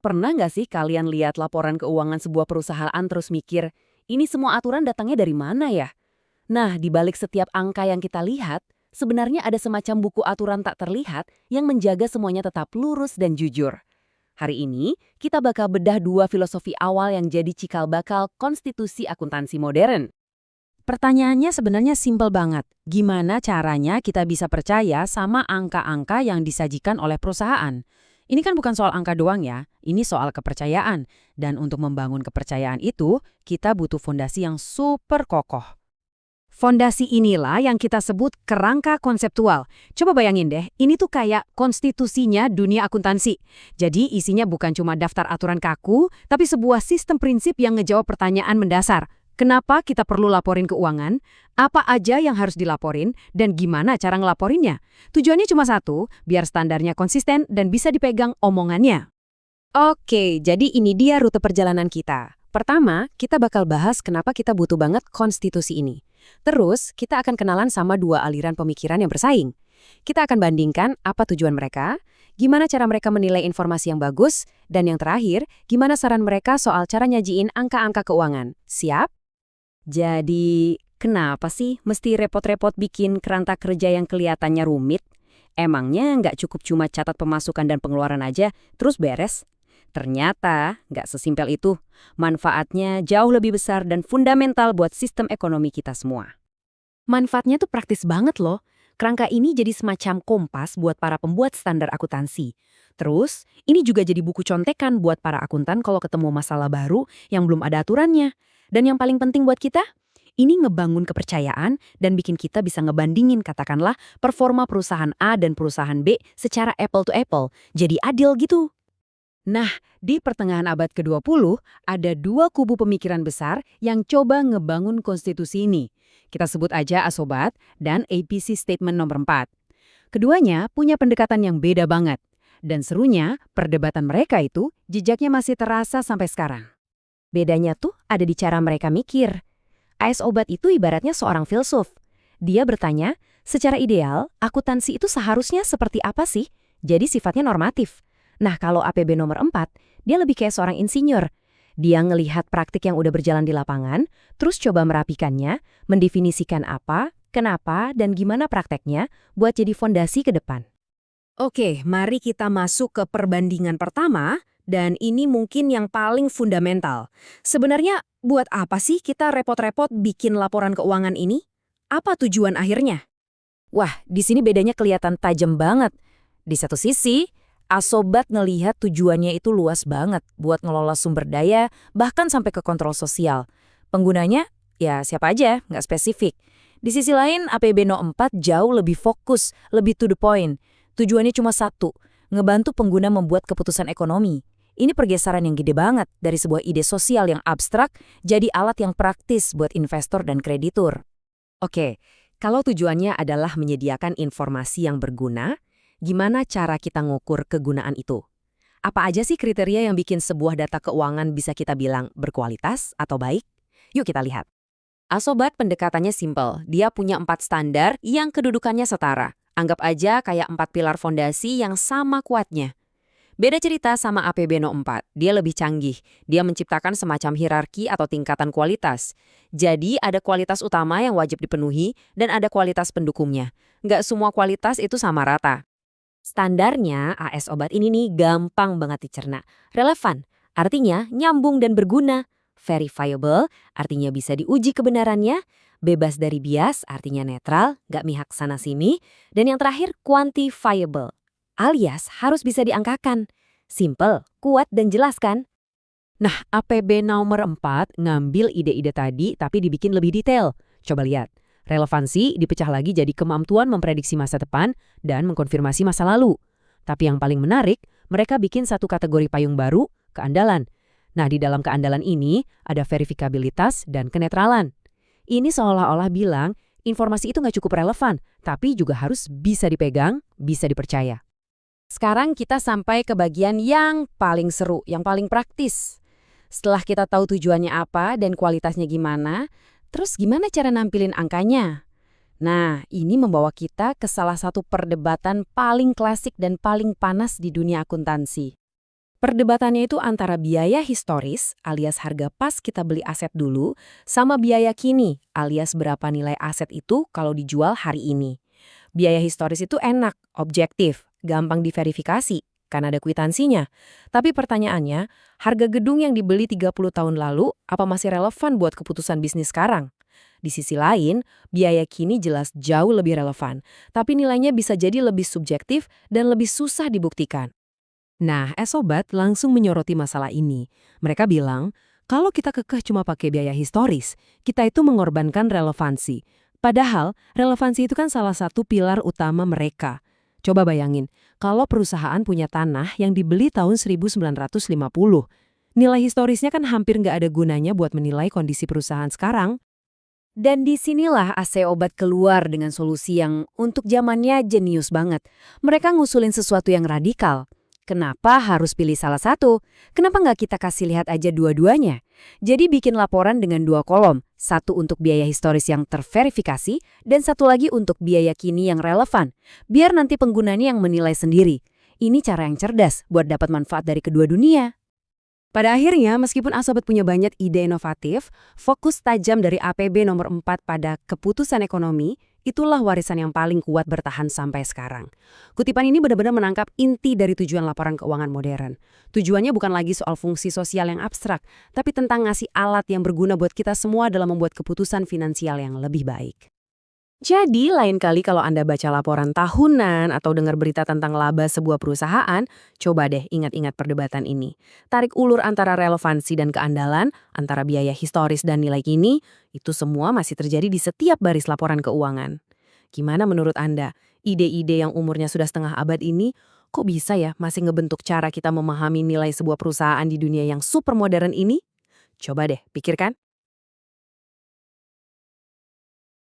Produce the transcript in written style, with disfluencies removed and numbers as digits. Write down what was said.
Pernah nggak sih kalian lihat laporan keuangan sebuah perusahaan terus mikir, ini semua aturan datangnya dari mana ya? Nah, di balik setiap angka yang kita lihat, sebenarnya ada semacam buku aturan tak terlihat yang menjaga semuanya tetap lurus dan jujur. Hari ini, kita bakal bedah dua filosofi awal yang jadi cikal bakal konstitusi akuntansi modern. Pertanyaannya sebenarnya simpel banget. Gimana caranya kita bisa percaya sama angka-angka yang disajikan oleh perusahaan? Ini kan bukan soal angka doang ya, ini soal kepercayaan. Dan untuk membangun kepercayaan itu, kita butuh fondasi yang super kokoh. Fondasi inilah yang kita sebut kerangka konseptual. Coba bayangin deh, ini tuh kayak konstitusinya dunia akuntansi. Jadi isinya bukan cuma daftar aturan kaku, tapi sebuah sistem prinsip yang ngejawab pertanyaan mendasar. Kenapa kita perlu laporin keuangan? Apa aja yang harus dilaporin? Dan gimana cara ngelaporinnya? Tujuannya cuma satu, biar standarnya konsisten dan bisa dipegang omongannya. Oke, jadi ini dia rute perjalanan kita. Pertama, kita bakal bahas kenapa kita butuh banget konstitusi ini. Terus, kita akan kenalan sama dua aliran pemikiran yang bersaing. Kita akan bandingkan apa tujuan mereka, gimana cara mereka menilai informasi yang bagus, dan yang terakhir, gimana saran mereka soal cara nyajiin angka-angka keuangan. Siap? Jadi, kenapa sih mesti repot-repot bikin kerangka kerja yang kelihatannya rumit? Emangnya nggak cukup cuma catat pemasukan dan pengeluaran aja, terus beres? Ternyata nggak sesimpel itu. Manfaatnya jauh lebih besar dan fundamental buat sistem ekonomi kita semua. Manfaatnya tuh praktis banget loh. Kerangka ini jadi semacam kompas buat para pembuat standar akuntansi. Terus, ini juga jadi buku contekan buat para akuntan kalau ketemu masalah baru yang belum ada aturannya. Dan yang paling penting buat kita, ini ngebangun kepercayaan dan bikin kita bisa ngebandingin katakanlah performa perusahaan A dan perusahaan B secara apple to apple. Jadi adil gitu. Nah, di pertengahan abad ke-20, ada dua kubu pemikiran besar yang coba ngebangun konstitusi ini. Kita sebut aja Asobat dan APC Statement nomor 4. Keduanya punya pendekatan yang beda banget. Dan serunya, perdebatan mereka itu jejaknya masih terasa sampai sekarang. Bedanya tuh ada di cara mereka mikir. A.S. Obat itu ibaratnya seorang filsuf. Dia bertanya, secara ideal, akuntansi itu seharusnya seperti apa sih? Jadi sifatnya normatif. Nah, kalau APB nomor 4, dia lebih kayak seorang insinyur. Dia ngelihat praktik yang udah berjalan di lapangan, terus coba merapikannya, mendefinisikan apa, kenapa, dan gimana prakteknya buat jadi fondasi ke depan. Oke, mari kita masuk ke perbandingan pertama, dan ini mungkin yang paling fundamental. Sebenarnya, buat apa sih kita repot-repot bikin laporan keuangan ini? Apa tujuan akhirnya? Wah, di sini bedanya kelihatan tajam banget. Di satu sisi, Asobat ngelihat tujuannya itu luas banget buat ngelola sumber daya, bahkan sampai ke kontrol sosial. Penggunanya, ya siapa aja, nggak spesifik. Di sisi lain, APB No 4 jauh lebih fokus, lebih to the point. Tujuannya cuma satu, ngebantu pengguna membuat keputusan ekonomi. Ini pergeseran yang gede banget dari sebuah ide sosial yang abstrak jadi alat yang praktis buat investor dan kreditur. Oke, kalau tujuannya adalah menyediakan informasi yang berguna, gimana cara kita ngukur kegunaan itu? Apa aja sih kriteria yang bikin sebuah data keuangan bisa kita bilang berkualitas atau baik? Yuk kita lihat. Asobat pendekatannya simpel. Dia punya 4 standar yang kedudukannya setara. Anggap aja kayak 4 pilar fondasi yang sama kuatnya. Beda cerita sama APB No 4. Dia lebih canggih. Dia menciptakan semacam hierarki atau tingkatan kualitas. Jadi ada kualitas utama yang wajib dipenuhi dan ada kualitas pendukungnya. Nggak semua kualitas itu sama rata. Standarnya AS Obat ini nih gampang banget dicerna. Relevan, artinya nyambung dan berguna. Verifiable, artinya bisa diuji kebenarannya. Bebas dari bias, artinya netral, nggak mihak sana-sini. Dan yang terakhir, quantifiable, alias harus bisa diangkakan. Simple, kuat, dan jelas kan? Nah, APB nomor 4 ngambil ide-ide tadi tapi dibikin lebih detail. Coba lihat. Relevansi dipecah lagi jadi kemampuan memprediksi masa depan dan mengkonfirmasi masa lalu. Tapi yang paling menarik, mereka bikin satu kategori payung baru, keandalan. Nah, di dalam keandalan ini ada verifikabilitas dan kenetralan. Ini seolah-olah bilang, informasi itu nggak cukup relevan, tapi juga harus bisa dipegang, bisa dipercaya. Sekarang kita sampai ke bagian yang paling seru, yang paling praktis. Setelah kita tahu tujuannya apa dan kualitasnya gimana, terus gimana cara nampilin angkanya? Nah, ini membawa kita ke salah satu perdebatan paling klasik dan paling panas di dunia akuntansi. Perdebatannya itu antara biaya historis alias harga pas kita beli aset dulu sama biaya kini alias berapa nilai aset itu kalau dijual hari ini. Biaya historis itu enak, objektif, gampang diverifikasi karena ada kwitansinya. Tapi pertanyaannya, harga gedung yang dibeli 30 tahun lalu apa masih relevan buat keputusan bisnis sekarang? Di sisi lain, biaya kini jelas jauh lebih relevan, tapi nilainya bisa jadi lebih subjektif dan lebih susah dibuktikan. Nah, Sobat langsung menyoroti masalah ini. Mereka bilang, kalau kita kekeh cuma pakai biaya historis, kita itu mengorbankan relevansi. Padahal, relevansi itu kan salah satu pilar utama mereka. Coba bayangin, kalau perusahaan punya tanah yang dibeli tahun 1950, nilai historisnya kan hampir nggak ada gunanya buat menilai kondisi perusahaan sekarang. Dan disinilah AC Obat keluar dengan solusi yang untuk zamannya jenius banget. Mereka ngusulin sesuatu yang radikal. Kenapa harus pilih salah satu? Kenapa nggak kita kasih lihat aja dua-duanya? Jadi bikin laporan dengan 2 kolom, satu untuk biaya historis yang terverifikasi, dan satu lagi untuk biaya kini yang relevan. Biar nanti penggunanya yang menilai sendiri. Ini cara yang cerdas buat dapat manfaat dari kedua dunia. Pada akhirnya, meskipun Asobat punya banyak ide inovatif, fokus tajam dari APB nomor 4 pada keputusan ekonomi, itulah warisan yang paling kuat bertahan sampai sekarang. Kutipan ini benar-benar menangkap inti dari tujuan laporan keuangan modern. Tujuannya bukan lagi soal fungsi sosial yang abstrak, tapi tentang ngasih alat yang berguna buat kita semua dalam membuat keputusan finansial yang lebih baik. Jadi, lain kali kalau Anda baca laporan tahunan atau dengar berita tentang laba sebuah perusahaan, coba deh ingat-ingat perdebatan ini. Tarik ulur antara relevansi dan keandalan, antara biaya historis dan nilai kini, itu semua masih terjadi di setiap baris laporan keuangan. Gimana menurut Anda? Ide-ide yang umurnya sudah setengah abad ini, kok bisa ya masih ngebentuk cara kita memahami nilai sebuah perusahaan di dunia yang super modern ini? Coba deh, pikirkan.